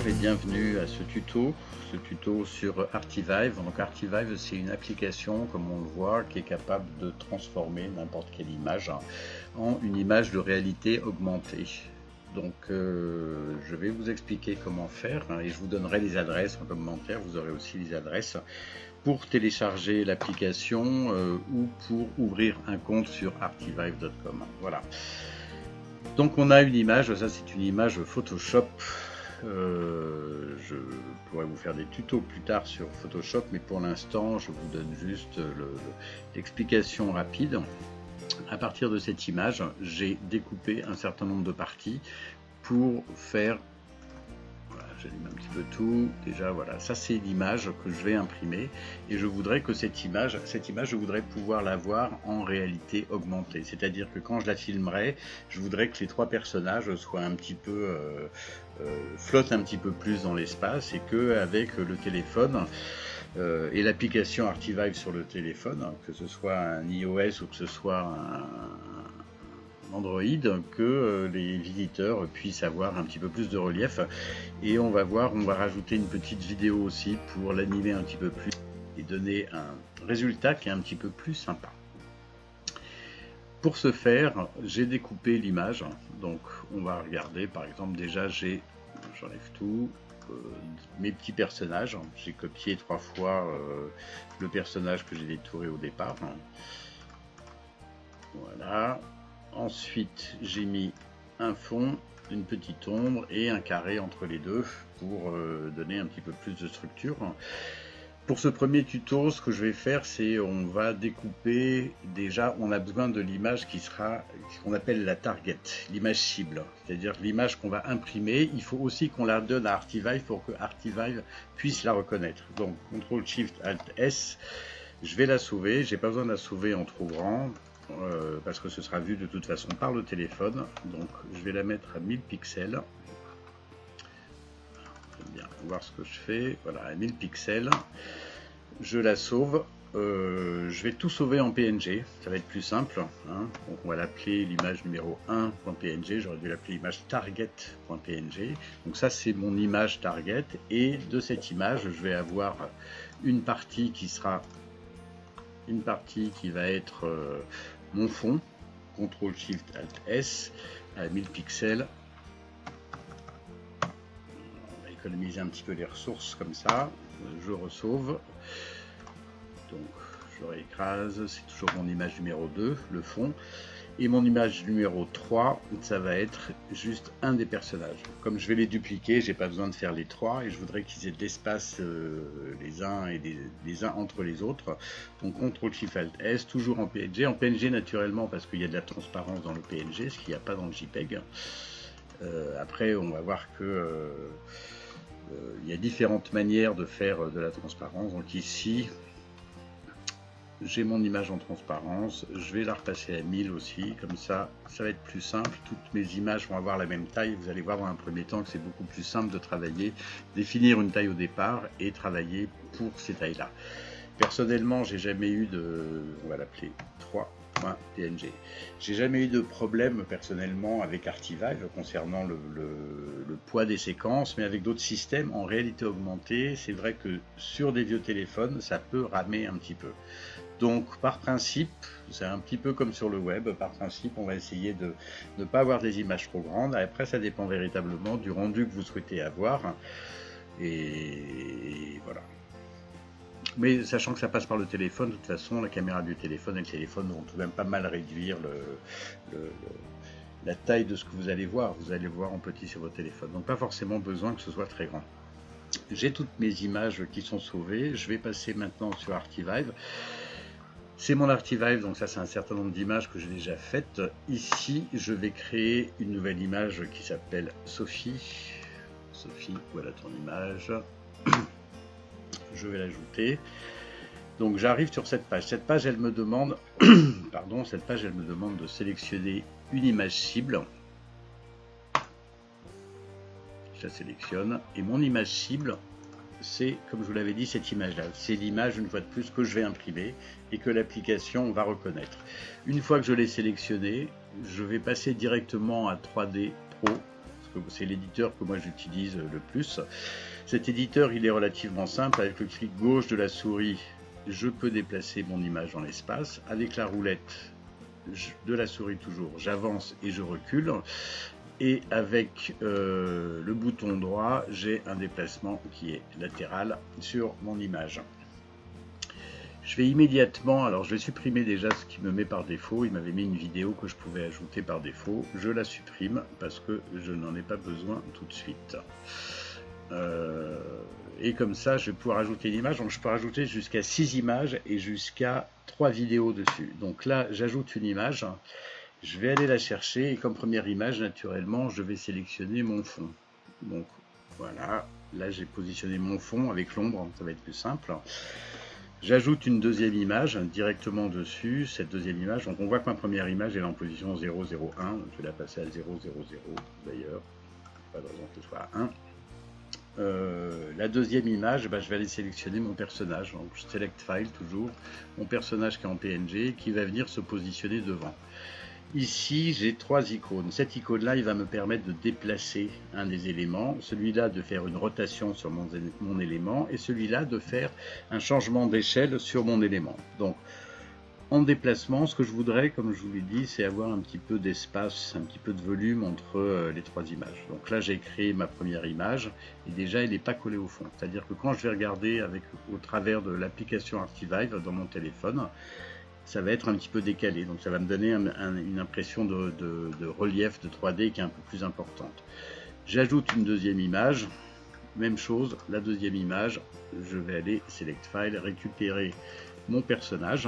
Bonjour et bienvenue à ce tuto sur Artivive. Donc Artivive, c'est une application, comme on le voit, qui est capable de transformer n'importe quelle image en une image de réalité augmentée. Donc je vais vous expliquer comment faire et je vous donnerai les adresses en commentaire. Vous aurez aussi les adresses pour télécharger l'application ou pour ouvrir un compte sur artivive.com. Voilà. Donc on a une image, ça c'est une image Photoshop. Je pourrais vous faire des tutos plus tard sur Photoshop, mais pour l'instant je vous donne juste l'explication rapide. À partir de cette image, j'ai découpé un certain nombre de parties pour faire, voilà, j'allume un petit peu tout, déjà voilà, ça c'est l'image que je vais imprimer et je voudrais que cette image je voudrais pouvoir la voir en réalité augmentée, c'est-à-dire que quand je la filmerai, je voudrais que les trois personnages soient un petit peu flottent un petit peu plus dans l'espace et que avec le téléphone et l'application Artivive sur le téléphone, que ce soit un iOS ou que ce soit un Android, que les visiteurs puissent avoir un petit peu plus de relief. Et on va voir, on va rajouter une petite vidéo aussi pour l'animer un petit peu plus et donner un résultat qui est un petit peu plus sympa. Pour ce faire, j'ai découpé l'image, donc on va regarder par exemple, déjà j'enlève tout, mes petits personnages, j'ai copié 3 fois le personnage que j'ai détouré au départ, voilà. Ensuite j'ai mis un fond, une petite ombre et un carré entre les deux pour donner un petit peu plus de structure. Pour ce premier tuto, ce que je vais faire, c'est on va découper, déjà on a besoin de l'image qui sera ce qu'on appelle la target, l'image cible, c'est-à-dire l'image qu'on va imprimer, il faut aussi qu'on la donne à Artivive pour que Artivive puisse la reconnaître. Donc CTRL SHIFT ALT S, je vais la sauver, j'ai pas besoin de la sauver en trop grand, parce que ce sera vu de toute façon par le téléphone, donc je vais la mettre à 1000 pixels. Bien, voir ce que je fais, voilà, à 1000 pixels, je la sauve, je vais tout sauver en PNG, ça va être plus simple, hein. Donc on va l'appeler l'image numéro 1.png, j'aurais dû l'appeler l'image target.png, donc ça c'est mon image target, et de cette image je vais avoir une partie qui va être mon fond, CTRL SHIFT ALT S, à 1000 pixels, économiser un petit peu les ressources comme ça, je resauve, donc je réécrase, c'est toujours mon image numéro 2, le fond, et mon image numéro 3, ça va être juste un des personnages. Comme je vais les dupliquer, j'ai pas besoin de faire les 3 et je voudrais qu'ils aient de l'espace les uns et les uns entre les autres. Donc CTRL SHIFT ALT S, toujours en PNG naturellement parce qu'il y a de la transparence dans le PNG, ce qu'il n'y a pas dans le JPEG. Après on va voir que il y a différentes manières de faire de la transparence. Donc ici, j'ai mon image en transparence. Je vais la repasser à 1000 aussi. Comme ça, ça va être plus simple. Toutes mes images vont avoir la même taille. Vous allez voir dans un premier temps que c'est beaucoup plus simple de travailler, définir une taille au départ et travailler pour ces tailles-là. Personnellement, j'ai jamais eu de... On va l'appeler 3.png. J'ai jamais eu de problème personnellement avec Artivive concernant le poids des séquences, mais avec d'autres systèmes en réalité augmentée, c'est vrai que sur des vieux téléphones, ça peut ramer un petit peu. Donc par principe, c'est un petit peu comme sur le web, par principe on va essayer de ne pas avoir des images trop grandes. Après ça dépend véritablement du rendu que vous souhaitez avoir, et voilà. Mais sachant que ça passe par le téléphone, de toute façon, la caméra du téléphone et le téléphone vont tout de même pas mal réduire la taille de ce que vous allez voir. Vous allez voir en petit sur votre téléphone. Donc pas forcément besoin que ce soit très grand. J'ai toutes mes images qui sont sauvées. Je vais passer maintenant sur Artivive. C'est mon Artivive, donc ça c'est un certain nombre d'images que j'ai déjà faites. Ici, je vais créer une nouvelle image qui s'appelle Sophie. Sophie, voilà ton image. Je vais l'ajouter. Donc j'arrive sur cette page. Cette page, elle me demande, de sélectionner une image cible. Je la sélectionne et mon image cible, c'est, comme je vous l'avais dit, cette image-là. C'est l'image, une fois de plus, que je vais imprimer et que l'application va reconnaître. Une fois que je l'ai sélectionnée, je vais passer directement à 3D Pro, que c'est l'éditeur que moi j'utilise le plus. Cet éditeur, il est relativement simple. Avec le clic gauche de la souris, je peux déplacer mon image dans l'espace. Avec la roulette de la souris toujours, j'avance et je recule. Et avec le bouton droit, j'ai un déplacement qui est latéral sur mon image. Je vais immédiatement, alors je vais supprimer déjà ce qui me met par défaut. Il m'avait mis une vidéo que je pouvais ajouter par défaut. Je la supprime parce que je n'en ai pas besoin tout de suite. Et comme ça, je vais pouvoir ajouter une image. Donc je peux rajouter jusqu'à 6 images et jusqu'à 3 vidéos dessus. Donc là, j'ajoute une image. Je vais aller la chercher et comme première image, naturellement, je vais sélectionner mon fond. Donc voilà, là j'ai positionné mon fond avec l'ombre, ça va être plus simple. J'ajoute une deuxième image directement dessus, cette deuxième image. Donc on voit que ma première image est en position 0,01. Donc je vais la passer à 0,00 d'ailleurs, pas de raison que ce soit 1. La deuxième image, je vais aller sélectionner mon personnage. Donc je select file toujours, mon personnage qui est en PNG, qui va venir se positionner devant. Ici, j'ai 3 icônes. Cette icône-là, il va me permettre de déplacer un des éléments, celui-là de faire une rotation sur mon élément, et celui-là de faire un changement d'échelle sur mon élément. Donc, en déplacement, ce que je voudrais, comme je vous l'ai dit, c'est avoir un petit peu d'espace, un petit peu de volume entre les 3 images. Donc là, j'ai créé ma première image, et déjà, elle n'est pas collée au fond. C'est-à-dire que quand je vais regarder au travers de l'application Archivive dans mon téléphone, ça va être un petit peu décalé, donc ça va me donner une impression de relief de 3D qui est un peu plus importante. J'ajoute une deuxième image, même chose, la deuxième image, je vais aller Select File, récupérer mon personnage,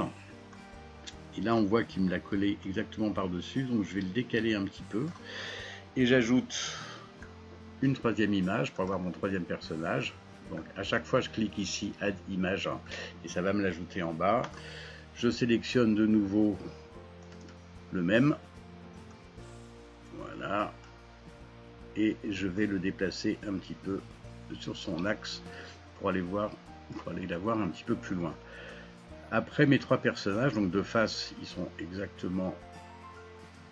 et là on voit qu'il me l'a collé exactement par-dessus, donc je vais le décaler un petit peu, et j'ajoute une troisième image pour avoir mon troisième personnage. Donc à chaque fois je clique ici Add Image, et ça va me l'ajouter en bas. Je sélectionne de nouveau le même, voilà, et je vais le déplacer un petit peu sur son axe pour aller la voir un petit peu plus loin. Après mes 3 personnages, donc de face, ils sont exactement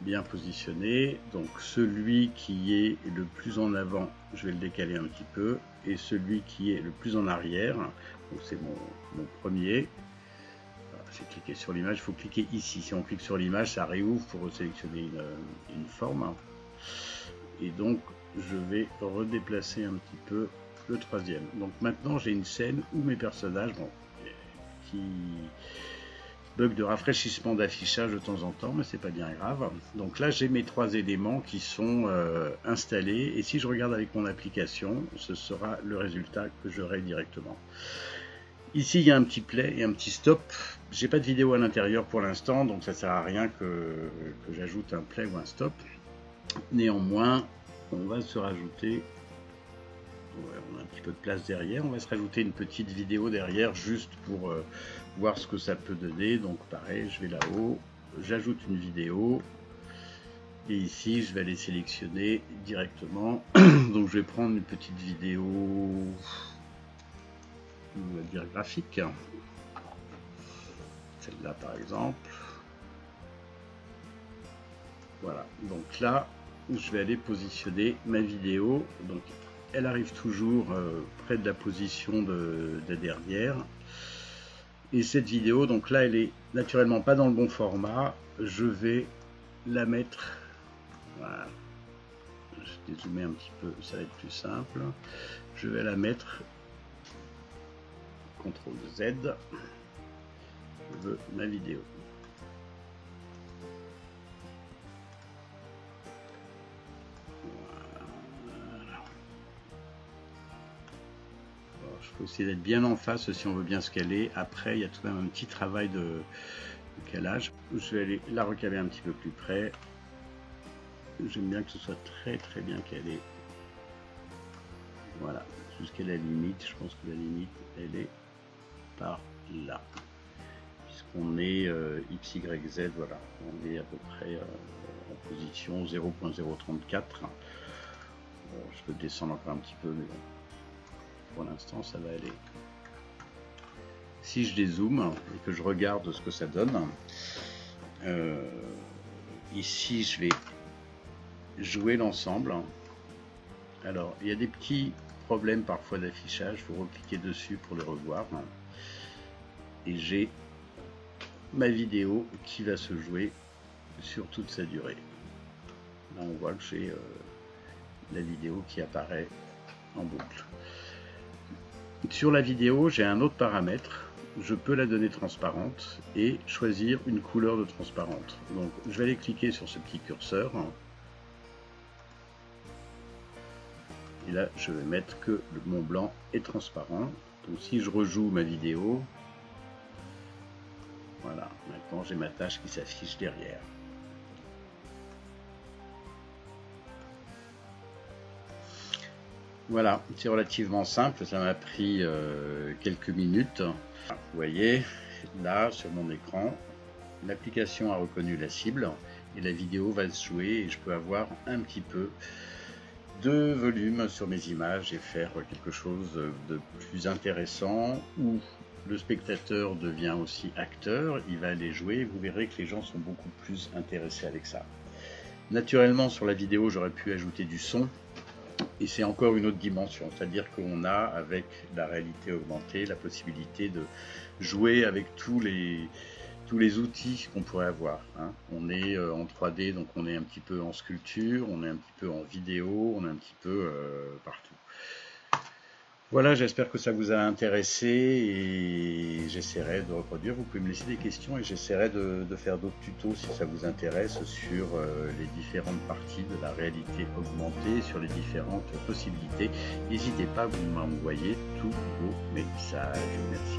bien positionnés. Donc celui qui est le plus en avant, je vais le décaler un petit peu, et celui qui est le plus en arrière, donc c'est mon premier. J'ai cliqué sur l'image, il faut cliquer ici. Si on clique sur l'image, ça réouvre pour sélectionner une forme. Et donc, je vais redéplacer un petit peu le troisième. Donc maintenant, j'ai une scène où mes personnages, qui bug de rafraîchissement d'affichage de temps en temps, mais c'est pas bien grave. Donc là, j'ai mes 3 éléments qui sont installés. Et si je regarde avec mon application, ce sera le résultat que j'aurai directement. Ici, il y a un petit play et un petit stop. J'ai pas de vidéo à l'intérieur pour l'instant, donc ça sert à rien que j'ajoute un play ou un stop. Néanmoins, on va se rajouter, on a un petit peu de place derrière, on va se rajouter une petite vidéo derrière juste pour voir ce que ça peut donner. Donc pareil, je vais là-haut, j'ajoute une vidéo, et ici, je vais aller sélectionner directement. Donc je vais prendre une petite vidéo, on va dire graphique, celle-là par exemple. Voilà, donc là je vais aller positionner ma vidéo. Donc elle arrive toujours près de la position de derrière, et cette vidéo, donc là elle est naturellement pas dans le bon format. Je vais la mettre, voilà, je vais dézoomer un petit peu, ça va être plus simple. Je vais la mettre CTRL Z, je veux ma vidéo. Voilà. Alors, je peux essayer d'être bien en face si on veut bien scaler. Après, il y a tout de même un petit travail de calage. Je vais aller la recaler un petit peu plus près. J'aime bien que ce soit très très bien calé. Voilà, jusqu'à la limite. Je pense que la limite, elle est par là, puisqu'on est XYZ, voilà, on est à peu près en position 0.034. Je peux descendre encore un petit peu, mais bon, pour l'instant ça va aller. Si je dézoome et que je regarde ce que ça donne, ici je vais jouer l'ensemble. Alors, il y a des petits problèmes parfois d'affichage, il faut recliquer dessus pour les revoir. Et j'ai ma vidéo qui va se jouer sur toute sa durée. Là, on voit que j'ai la vidéo qui apparaît en boucle. Sur la vidéo, j'ai un autre paramètre. Je peux la donner transparente et choisir une couleur de transparente. Donc, je vais aller cliquer sur ce petit curseur. Et là, je vais mettre que mon blanc est transparent. Donc, si je rejoue ma vidéo, voilà, maintenant j'ai ma tâche qui s'affiche derrière. Voilà, c'est relativement simple, ça m'a pris quelques minutes. Vous voyez, là sur mon écran, l'application a reconnu la cible et la vidéo va se jouer et je peux avoir un petit peu de volume sur mes images et faire quelque chose de plus intéressant où le spectateur devient aussi acteur, il va aller jouer, vous verrez que les gens sont beaucoup plus intéressés avec ça. Naturellement sur la vidéo j'aurais pu ajouter du son et c'est encore une autre dimension, c'est-à-dire qu'on a avec la réalité augmentée la possibilité de jouer avec tous les outils qu'on pourrait avoir. On est en 3D, donc on est un petit peu en sculpture, on est un petit peu en vidéo, on est un petit peu partout. Voilà, j'espère que ça vous a intéressé et j'essaierai de reproduire. Vous pouvez me laisser des questions et j'essaierai de faire d'autres tutos si ça vous intéresse sur les différentes parties de la réalité augmentée, sur les différentes possibilités. N'hésitez pas à vous m'envoyer tous vos messages. Merci.